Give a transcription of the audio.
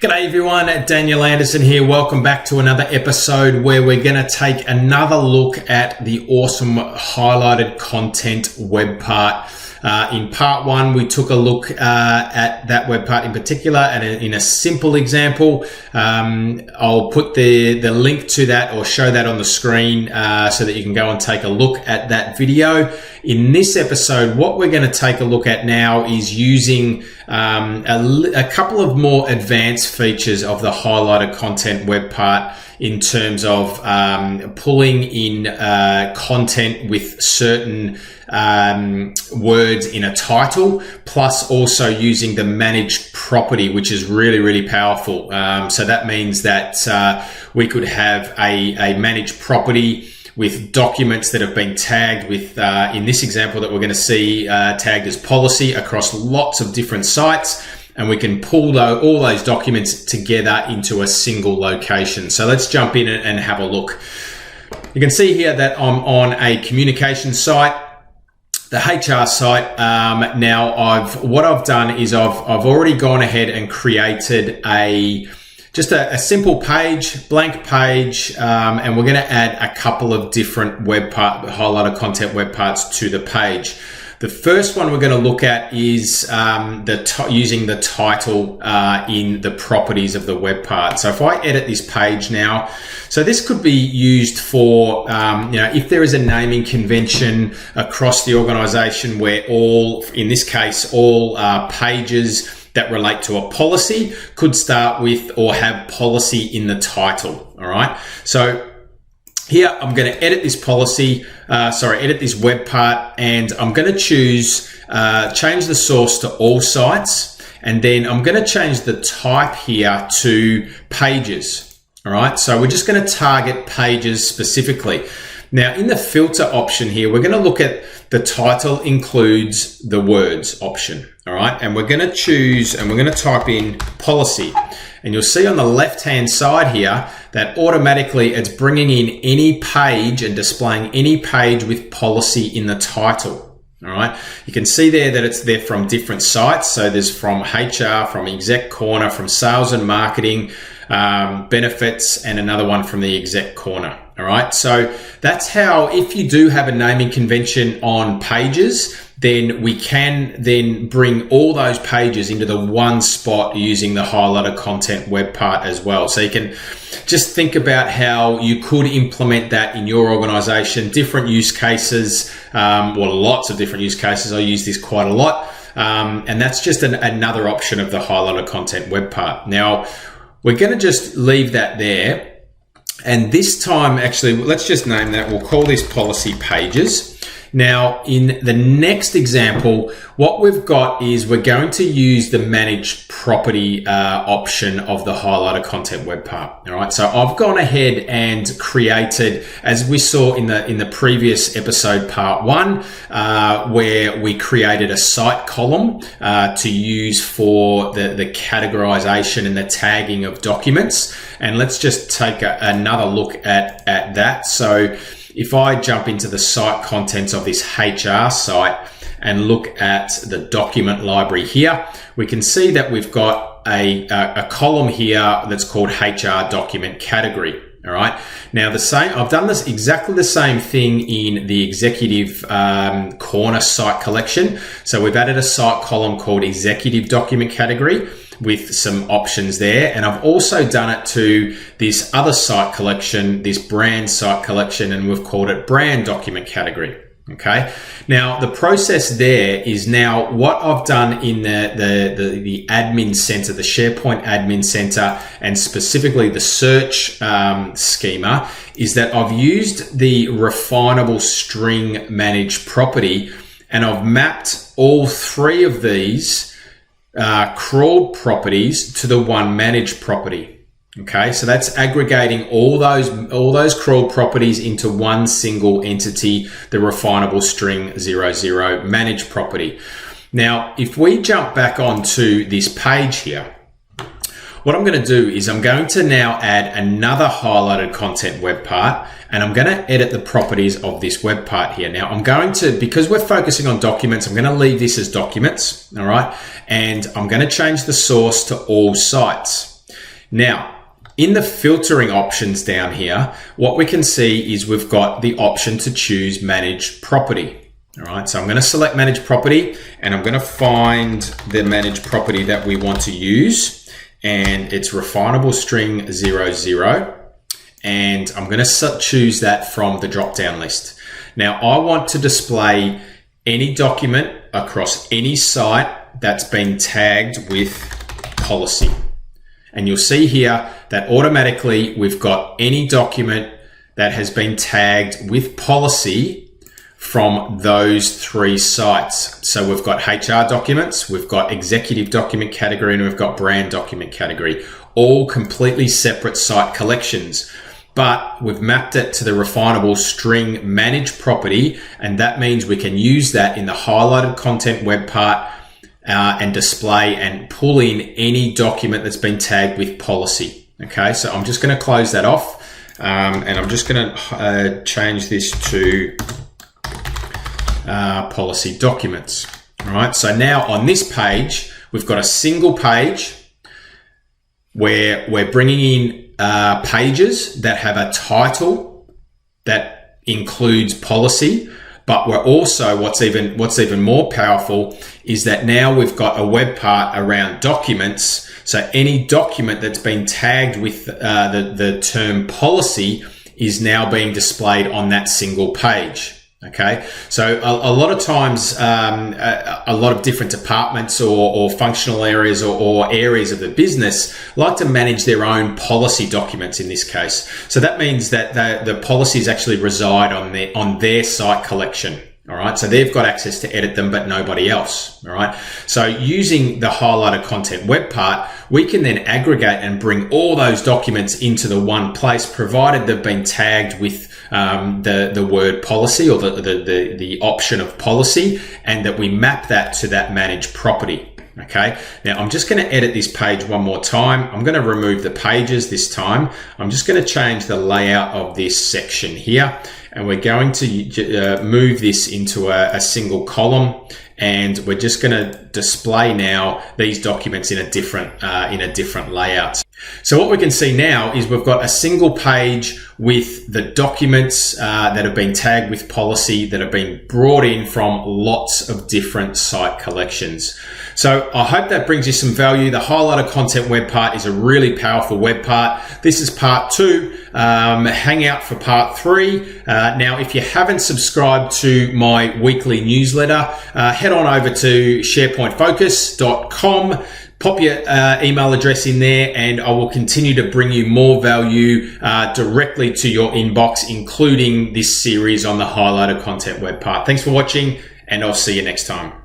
G'day everyone, Daniel Anderson here. Welcome back to another episode where we're going to take another look at the awesome highlighted content web part. In part one, we took a look at that web part in particular, and in a simple example, I'll put the link to that or show that on the screen so that you can go and take a look at that video. In this episode, what we're going to take a look at now is using a couple of more advanced features of the highlighted content web part in terms of pulling in content with certain words in a title, plus also using the managed property, which is really powerful. So that means that we could have a managed property with documents that have been tagged with, in this example that we're going to see, tagged as policy across lots of different sites. And we can pull all those documents together into a single location. So let's jump in and have a look. You can see here that I'm on a communication site, the HR site. Now what I've done is I've already gone ahead and created just a simple page, blank page, and we're going to add a couple of different highlighted content web parts to the page. The first one we're going to look at is using the title in the properties of the web part. So if I edit this page now, so this could be used for, if there is a naming convention across the organization where in this case, all pages that relate to a policy could start with or have policy in the title. All right. So here, I'm going to edit this edit this web part, and I'm going to change the source to all sites, and then I'm going to change the type here to pages. All right, so we're just going to target pages specifically. Now, in the filter option here, we're going to look at the title includes the words option. All right, and we're going to choose, and we're going to type in policy. And you'll see on the left-hand side here that automatically it's bringing in any page and displaying any page with policy in the title. All right. You can see there that it's there from different sites. So there's from HR, from Exec Corner, from Sales and Marketing, Benefits, and another one from the Exec Corner. All right. So that's how, if you do have a naming convention on pages, then we can then bring all those pages into the one spot using the highlighted content web part as well. So you can just think about how you could implement that in your organization, different use cases, lots of different use cases. I use this quite a lot. And that's just another option of the highlighted content web part. Now, we're going to just leave that there. And this time, actually, let's just name that. We'll call this policy pages. Now, in the next example, what we've got is we're going to use the managed property option of the highlighted content web part. All right, so I've gone ahead and created, as we saw in the previous episode, part one, where we created a site column to use for the categorization and the tagging of documents. And let's just take another look at that. So if I jump into the site contents of this HR site and look at the document library here, we can see that we've got a column here that's called HR document category. All right. Now I've done this exactly the same thing in the Executive Corner site collection. So we've added a site column called Executive Document Category with some options there. And I've also done it to this other site collection, this brand site collection, and we've called it Brand Document Category. Okay. Now the process there is now what I've done in the admin center, the SharePoint admin center, and specifically the search schema, is that I've used the refinable string managed property, and I've mapped all three of these crawled properties to the one managed property. Okay, so that's aggregating all those crawled properties into one single entity, the refinable string 00 managed property. Now, if we jump back onto this page here, what I'm going to do is I'm going to now add another highlighted content web part, and I'm going to edit the properties of this web part here. Now I'm going to, because we're focusing on documents, I'm going to leave this as documents. All right. And I'm going to change the source to all sites. Now, in the filtering options down here, what we can see is we've got the option to choose manage property. All right, so I'm going to select manage property and I'm going to find the manage property that we want to use, and it's refinable string 00. And I'm going to choose that from the drop down list. Now I want to display any document across any site that's been tagged with policy. And you'll see here that automatically we've got any document that has been tagged with policy from those 3 sites. So we've got HR documents, we've got executive document category, and we've got brand document category, all completely separate site collections. But we've mapped it to the refinable string manage property, and that means we can use that in the highlighted content web part and display and pull in any document that's been tagged with policy. Okay, so I'm just going to close that off, and I'm just going to change this to policy documents. All right, so now on this page, we've got a single page where we're bringing in pages that have a title that includes policy, but we're also, what's even more powerful is that now we've got a web part around documents. So any document that's been tagged with the term policy is now being displayed on that single page. Okay, so a lot of times, a lot of different departments or functional areas or areas of the business like to manage their own policy documents in this case. So that means that the policies actually reside on their site collection. All right, so they've got access to edit them, but nobody else. All right, so using the highlighted content web part, we can then aggregate and bring all those documents into the one place, provided they've been tagged with the word policy or the option of policy, and that we map that to that managed property. Okay, now I'm just going to edit this page one more time. I'm going to remove the pages this time. I'm just going to change the layout of this section here, and we're going to move this into a single column, and we're just going to display now these documents in a different layout. So what we can see now is we've got a single page with the documents that have been tagged with policy that have been brought in from lots of different site collections. So I hope that brings you some value. The highlighted content web part is a really powerful web part. This is part 2. Hang out for part 3. Now, if you haven't subscribed to my weekly newsletter, head on over to SharePointFocus.com. Pop your email address in there, and I will continue to bring you more value directly to your inbox, including this series on the highlighted content web part. Thanks for watching, and I'll see you next time.